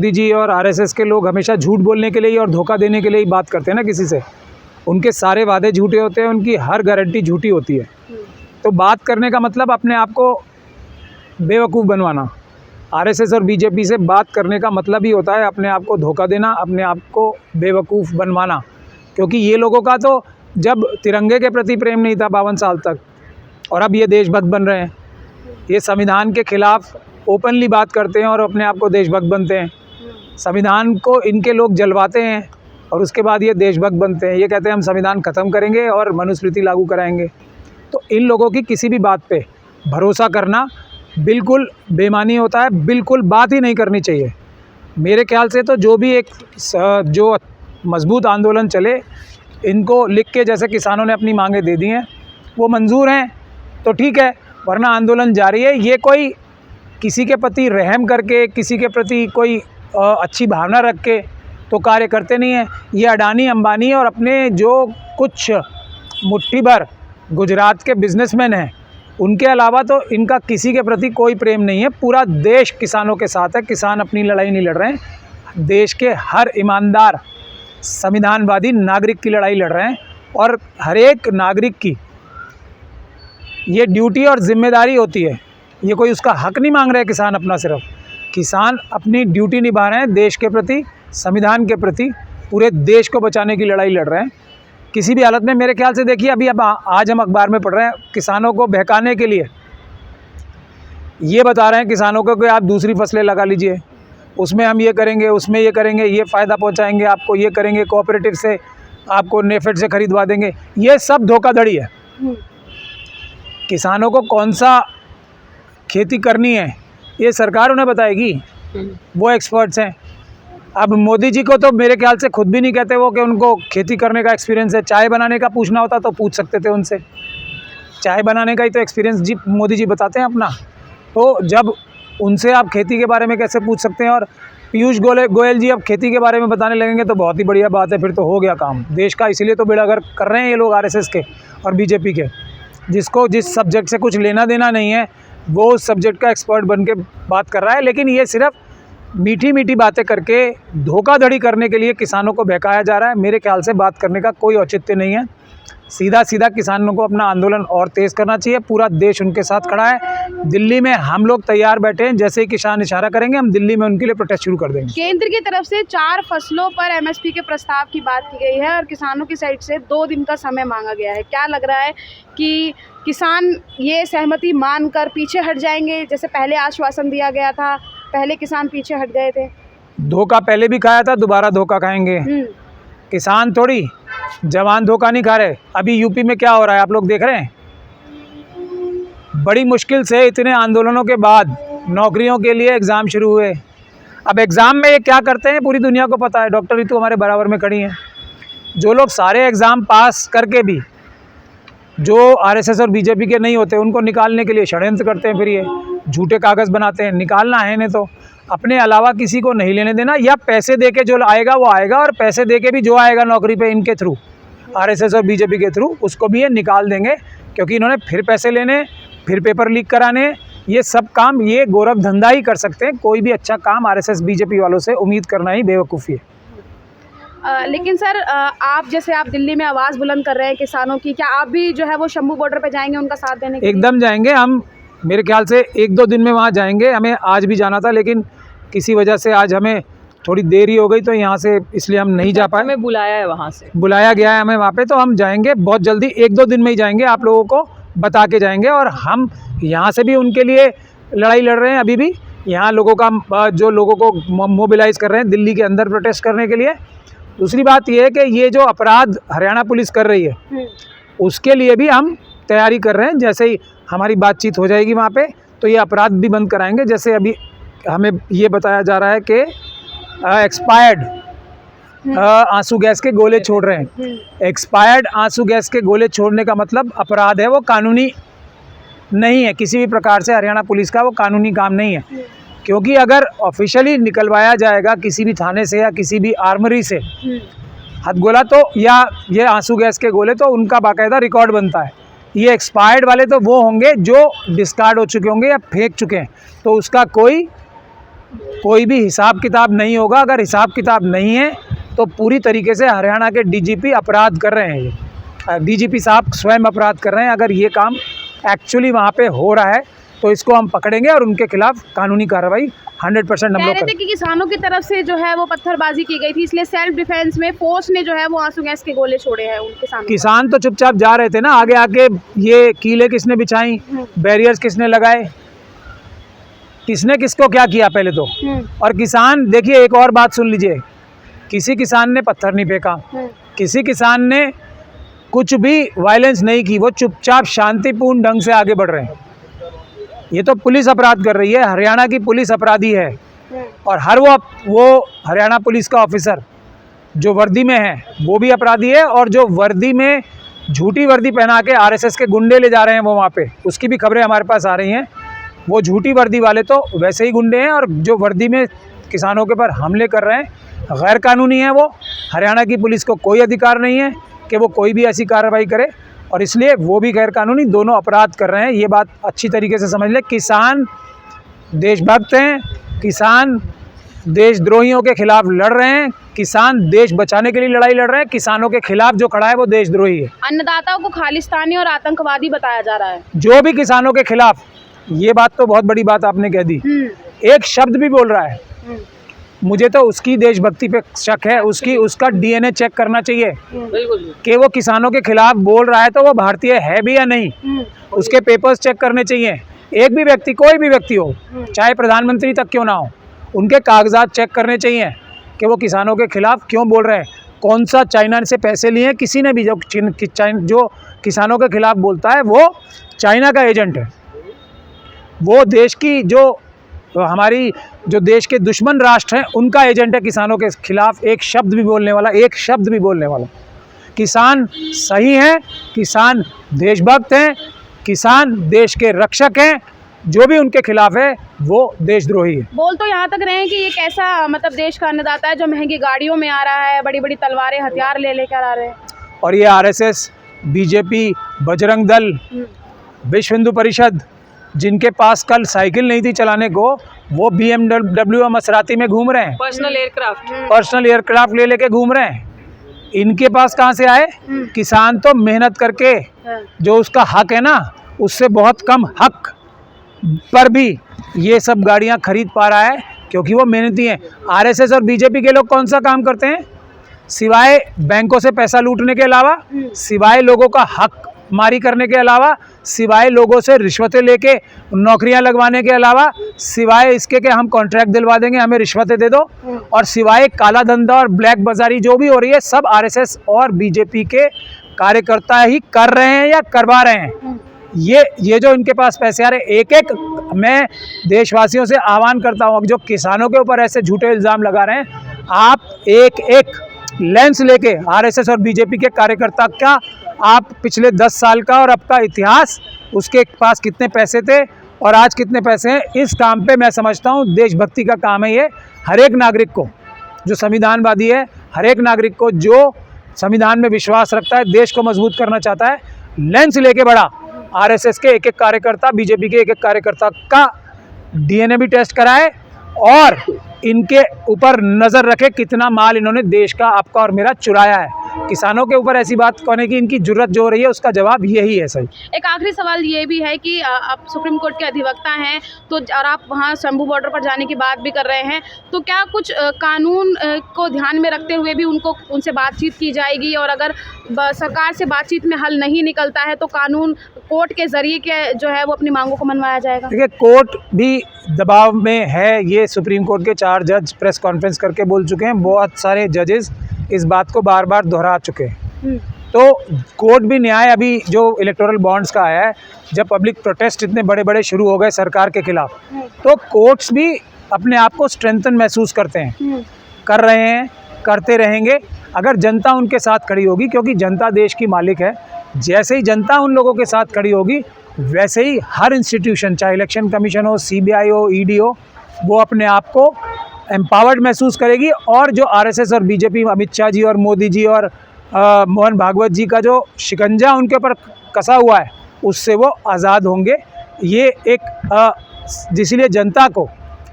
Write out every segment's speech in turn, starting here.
मोदी जी और आरएसएस के लोग हमेशा झूठ बोलने के लिए और धोखा देने के लिए ही बात करते हैं ना किसी से। उनके सारे वादे झूठे होते हैं, उनकी हर गारंटी झूठी होती है। तो बात करने का मतलब अपने आप को बेवकूफ़ बनवाना। आरएसएस और बीजेपी से बात करने का मतलब ही होता है अपने आप को धोखा देना, अपने आप को बेवकूफ़ बनवाना। क्योंकि ये लोगों का तो जब तिरंगे के प्रति प्रेम नहीं था 52 साल तक, और अब ये देशभक्त बन रहे हैं। ये संविधान के खिलाफ ओपनली बात करते हैं और अपने आप को देशभक्त बनते हैं। संविधान को इनके लोग जलवाते हैं और उसके बाद ये देशभक्त बनते हैं। ये कहते हैं हम संविधान ख़त्म करेंगे और मनुस्मृति लागू कराएंगे। तो इन लोगों की किसी भी बात पे भरोसा करना बिल्कुल बेईमानी होता है, बिल्कुल बात ही नहीं करनी चाहिए। मेरे ख्याल से तो जो भी एक जो मजबूत आंदोलन चले, इनको लिख के जैसे किसानों ने अपनी मांगें दे दी हैं वो मंजूर हैं तो ठीक है, वरना आंदोलन जारी है। ये कोई किसी के प्रति रहम करके, किसी के प्रति कोई अच्छी भावना रख के तो कार्य करते नहीं हैं। ये अडानी अंबानी और अपने जो कुछ मुट्ठी भर गुजरात के बिजनेसमैन हैं, उनके अलावा तो इनका किसी के प्रति कोई प्रेम नहीं है। पूरा देश किसानों के साथ है। किसान अपनी लड़ाई नहीं लड़ रहे हैं, देश के हर ईमानदार संविधानवादी नागरिक की लड़ाई लड़ रहे हैं। और हर एक नागरिक की ये ड्यूटी और जिम्मेदारी होती है। ये कोई उसका हक नहीं मांग रहे किसान अपना, सिर्फ किसान अपनी ड्यूटी निभा रहे हैं देश के प्रति, संविधान के प्रति, पूरे देश को बचाने की लड़ाई लड़ रहे हैं। किसी भी हालत में मेरे ख्याल से देखिए, अभी अब आज हम अखबार में पढ़ रहे हैं किसानों को बहकाने के लिए ये बता रहे हैं किसानों को कि आप दूसरी फसलें लगा लीजिए, उसमें हम ये करेंगे, उसमें ये करेंगे, ये फ़ायदा पहुंचाएंगे आपको, ये करेंगे, कोऑपरेटिव से आपको नेफेड से खरीदवा देंगे। ये सब धोखाधड़ी है। किसानों को कौन सा खेती करनी है ये सरकार उन्हें बताएगी, वो एक्सपर्ट्स हैं। अब मोदी जी को तो मेरे ख्याल से खुद भी नहीं कहते वो कि उनको खेती करने का एक्सपीरियंस है। चाय बनाने का पूछना होता तो पूछ सकते थे उनसे, चाय बनाने का ही तो एक्सपीरियंस जी मोदी जी बताते हैं अपना। तो जब उनसे आप खेती के बारे में कैसे पूछ सकते हैं। और पीयूष गोयल जी अब खेती के बारे में बताने लगेंगे तो बहुत ही बढ़िया बात है, फिर तो हो गया काम देश का। इसीलिए तो बेड़ा गर्क कर रहे हैं ये लोग आरएसएस के और बीजेपी के। जिसको जिस सब्जेक्ट से कुछ लेना देना नहीं है वो उस सब्जेक्ट का एक्सपर्ट बन के बात कर रहा है। लेकिन ये सिर्फ मीठी मीठी बातें करके धोखाधड़ी करने के लिए किसानों को बहकाया जा रहा है। मेरे ख्याल से बात करने का कोई औचित्य नहीं है। सीधा सीधा किसानों को अपना आंदोलन और तेज़ करना चाहिए। पूरा देश उनके साथ खड़ा है। दिल्ली में हम लोग तैयार बैठे हैं, जैसे ही किसान इशारा करेंगे हम दिल्ली में उनके लिए प्रोटेस्ट शुरू कर देंगे। केंद्र की तरफ से 4 फसलों पर एमएसपी के प्रस्ताव की बात की गई है और किसानों की साइड से 2 दिन का समय मांगा गया है। क्या लग रहा है कि किसान ये सहमति मानकर पीछे हट जाएंगे? जैसे पहले आश्वासन दिया गया था, पहले किसान पीछे हट गए थे। धोखा पहले भी खाया था, दोबारा धोखा खाएंगे। किसान थोड़ी, जवान धोखा नहीं खा रहे। अभी यूपी में क्या हो रहा है आप लोग देख रहे हैं। बड़ी मुश्किल से इतने आंदोलनों के बाद नौकरियों के लिए एग्ज़ाम शुरू हुए। अब एग्ज़ाम में ये क्या करते हैं पूरी दुनिया को पता है। डॉक्टर ऋतु हमारे बराबर में खड़ी हैं। जो लोग सारे एग्ज़ाम पास करके भी जो आरएसएस और बीजेपी के नहीं होते उनको निकालने के लिए षड्यंत्र करते हैं। फिर ये झूठे कागज़ बनाते हैं। निकालना है इन्हें तो अपने अलावा किसी को नहीं लेने देना, या पैसे दे के जो आएगा वो आएगा, और पैसे दे के भी जो आएगा नौकरी पे इनके थ्रू, आरएसएस और बीजेपी के थ्रू, उसको भी ये निकाल देंगे। क्योंकि इन्होंने फिर पैसे लेने, फिर पेपर लीक कराने, ये सब काम ये गोरख धंधा ही कर सकते हैं। कोई भी अच्छा काम आरएसएस बीजेपी वालों से उम्मीद करना ही बेवकूफ़ी है। लेकिन सर आप दिल्ली में आवाज़ बुलंद कर रहे हैं किसानों की, क्या आप भी जो है वो शंभू बॉर्डर पे जाएंगे उनका साथ देने के लिए? एकदम जाएंगे हम। मेरे ख्याल से 1-2 दिन में वहाँ जाएंगे। हमें आज भी जाना था लेकिन किसी वजह से आज हमें थोड़ी देरी हो गई तो यहाँ से इसलिए हम नहीं जा पाए। हमें बुलाया है, वहाँ से बुलाया गया है हमें वहाँ पे, तो हम जाएंगे बहुत जल्दी। 1-2 दिन में ही जाएंगे, आप लोगों को बता के जाएंगे। और हम यहाँ से भी उनके लिए लड़ाई लड़ रहे हैं। अभी भी यहाँ लोगों का जो लोगों को मोबिलाइज़ कर रहे हैं दिल्ली के अंदर प्रोटेस्ट करने के लिए। दूसरी बात यह है कि ये जो अपराध हरियाणा पुलिस कर रही है उसके लिए भी हम तैयारी कर रहे हैं। जैसे ही हमारी बातचीत हो जाएगी वहाँ पे तो ये अपराध भी बंद कराएंगे। जैसे अभी हमें ये बताया जा रहा है कि एक्सपायर्ड आंसू गैस के गोले छोड़ रहे हैं। एक्सपायर्ड आंसू गैस के गोले छोड़ने का मतलब अपराध है, वो कानूनी नहीं है। किसी भी प्रकार से हरियाणा पुलिस का वो कानूनी काम नहीं है। क्योंकि अगर ऑफिशियली निकलवाया जाएगा किसी भी थाने से या किसी भी आर्मरी से हथगोला तो या ये आंसू गैस के गोले, तो उनका बाकायदा रिकॉर्ड बनता है। ये एक्सपायर्ड वाले तो वो होंगे जो डिस्कार्ड हो चुके होंगे या फेंक चुके हैं, तो उसका कोई कोई भी हिसाब किताब नहीं होगा। अगर हिसाब किताब नहीं है तो पूरी तरीके से हरियाणा के डीजीपी अपराध कर रहे हैं। ये डीजीपी साहब स्वयं अपराध कर रहे हैं। अगर ये काम एक्चुअली वहाँ पे हो रहा है तो इसको हम पकड़ेंगे और उनके खिलाफ कानूनी कार्रवाई 100% हम कह लोग रहे थे कि किसानों की तरफ से जो है वो पत्थरबाजी की गई थी, इसलिए सेल्फ डिफेंस में फोर्स ने जो है वो आंसू गैस के गोले छोड़े हैं उन किसानों को। किसान तो चुपचाप जा रहे थे ना, आगे आके ये कीले किसने बिछाई, बैरियर्स किसने लगाए, किसने किसको क्या किया पहले तो। और किसान देखिए, एक और बात सुन लीजिए, किसी किसान ने पत्थर नहीं फेंका, किसी किसान ने कुछ भी वायलेंस नहीं की, वो चुपचाप शांतिपूर्ण ढंग से आगे बढ़ रहे हैं। ये तो पुलिस अपराध कर रही है, हरियाणा की पुलिस अपराधी है। और हर वो हरियाणा पुलिस का ऑफिसर जो वर्दी में है वो भी अपराधी है, और जो वर्दी में झूठी वर्दी पहना के आरएसएस के गुंडे ले जा रहे हैं वो वहाँ पे, उसकी भी खबरें हमारे पास आ रही हैं। वो झूठी वर्दी वाले तो वैसे ही गुंडे हैं, और जो वर्दी में किसानों के ऊपर हमले कर रहे हैं गैर कानूनी है। वो हरियाणा की पुलिस को कोई अधिकार नहीं है कि वो कोई भी ऐसी कार्रवाई करे, और इसलिए वो भी गैर कानूनी दोनों अपराध कर रहे हैं। ये बात अच्छी तरीके से समझ ले। किसान देशभक्त हैं, किसान देशद्रोहियों के खिलाफ लड़ रहे हैं, किसान देश बचाने के लिए लड़ाई लड़ रहे हैं। किसानों के खिलाफ जो खड़ा है वो देशद्रोही है। अन्नदाताओं को खालिस्तानी और आतंकवादी बताया जा रहा है। जो भी किसानों के खिलाफ, ये बात तो बहुत बड़ी बात आपने कह दी, एक शब्द भी बोल रहा है, मुझे तो उसकी देशभक्ति पे शक है। उसका डीएनए चेक करना चाहिए कि वो किसानों के खिलाफ बोल रहा है तो वो भारतीय है भी या नहीं। उसके पेपर्स चेक करने चाहिए। एक भी व्यक्ति, कोई भी व्यक्ति हो, चाहे प्रधानमंत्री तक क्यों ना हो, उनके कागजात चेक करने चाहिए कि वो किसानों के खिलाफ क्यों बोल रहे हैं। कौन सा चाइना से पैसे लिए हैं, किसी ने भी। जो किसानों के खिलाफ बोलता है वो चाइना का एजेंट है। वो देश की हमारी जो देश के दुश्मन राष्ट्र हैं उनका एजेंट है किसानों के खिलाफ एक शब्द भी बोलने वाला, एक शब्द भी बोलने वाला। किसान सही हैं, किसान देशभक्त हैं, किसान देश के रक्षक हैं। जो भी उनके खिलाफ है वो देशद्रोही है। बोल तो यहाँ तक रहे हैं कि ये कैसा मतलब देश का अन्नदाता है जो महंगी गाड़ियों में आ रहा है, बड़ी बड़ी तलवारें हथियार ले लेकर आ रहे हैं। और ये आरएसएस, बीजेपी, बजरंग दल, विश्व हिंदू परिषद, जिनके पास कल साइकिल नहीं थी चलाने को, वो BMW मसराती में घूम रहे हैं, पर्सनल एयरक्राफ्ट ले लेके घूम रहे हैं। इनके पास कहाँ से आए? किसान तो मेहनत करके जो उसका हक है ना, उससे बहुत कम हक पर भी ये सब गाड़ियाँ खरीद पा रहा है क्योंकि वो मेहनती हैं। आरएसएस और बीजेपी के लोग कौन सा काम करते हैं सिवाय बैंकों से पैसा लूटने के अलावा, सिवाय लोगों का हक मारी करने के अलावा, सिवाय लोगों से रिश्वतें लेके नौकरियां लगवाने के अलावा, सिवाय इसके कि हम कॉन्ट्रैक्ट दिलवा देंगे, हमें रिश्वतें दे दो, और सिवाय काला धंधा और ब्लैक बाजारी जो भी हो रही है, सब आरएसएस और बीजेपी के कार्यकर्ता ही कर रहे हैं या करवा रहे हैं। ये जो इनके पास पैसे आ रहे, एक मैं देशवासियों से आह्वान करता हूँ, जो किसानों के ऊपर ऐसे झूठे इल्ज़ाम लगा रहे हैं, आप एक लेंस लेके आरएसएस और बीजेपी के कार्यकर्ता का आप पिछले 10 साल का और अब का इतिहास, उसके पास कितने पैसे थे और आज कितने पैसे हैं, इस काम पे मैं समझता हूँ देशभक्ति का काम है ये। हर एक नागरिक को जो संविधानवादी है, हर एक नागरिक को जो संविधान में विश्वास रखता है, देश को मजबूत करना चाहता है, लेंस लेके बढ़ा आरएसएस के एक कार्यकर्ता, बीजेपी के एक कार्यकर्ता का डीएनए भी टेस्ट कराए और इनके ऊपर नज़र रखे कितना माल इन्होंने देश का, आपका और मेरा चुराया है। किसानों के ऊपर ऐसी बात कहने की इनकी जुर्रत जो हो रही है, उसका जवाब यही है। सही। एक आखिरी सवाल ये भी है कि आप सुप्रीम कोर्ट के अधिवक्ता हैं तो, और आप वहाँ शंभू बॉर्डर पर जाने की बात भी कर रहे हैं, तो क्या कुछ कानून को ध्यान में रखते हुए भी उनसे बातचीत की जाएगी, और अगर सरकार से बातचीत में हल नहीं निकलता है तो कानून कोर्ट के जरिए के जो है वो अपनी मांगों को मनवाया जाएगा? देखिए, कोर्ट भी दबाव में है। ये सुप्रीम कोर्ट के 4 जज प्रेस कॉन्फ्रेंस करके बोल चुके हैं, बहुत सारे जजेस इस बात को बार बार दोहरा चुके हैं। तो कोर्ट भी न्याय, अभी जो इलेक्टोरल बॉन्ड्स का आया है, जब पब्लिक प्रोटेस्ट इतने बड़े बड़े शुरू हो गए सरकार के खिलाफ, तो कोर्ट्स भी अपने आप को स्ट्रेंथन महसूस करते हैं, कर रहे हैं, करते रहेंगे अगर जनता उनके साथ खड़ी होगी, क्योंकि जनता देश की मालिक है। जैसे ही जनता उन लोगों के साथ खड़ी होगी, वैसे ही हर इंस्टीट्यूशन, चाहे इलेक्शन कमीशन हो, CBI हो, ED हो, वो अपने आप को एम्पावर्ड महसूस करेगी। और जो आरएसएस और बीजेपी, अमित शाह जी और मोदी जी और मोहन भागवत जी का जो शिकंजा उनके ऊपर कसा हुआ है, उससे वो आज़ाद होंगे। ये एक जिसलिए जनता को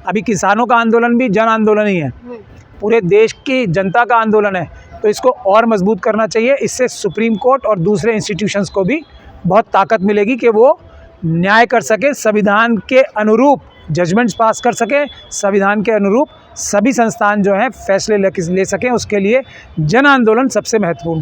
अभी किसानों का आंदोलन भी जन आंदोलन ही है, पूरे देश की जनता का आंदोलन है, तो इसको और मजबूत करना चाहिए। इससे सुप्रीम कोर्ट और दूसरे इंस्टीट्यूशंस को भी बहुत ताकत मिलेगी कि वो न्याय कर सके, संविधान के अनुरूप जजमेंट्स पास कर सके, संविधान के अनुरूप सभी संस्थान जो हैं फैसले ले सकें। उसके लिए जन आंदोलन सबसे महत्वपूर्ण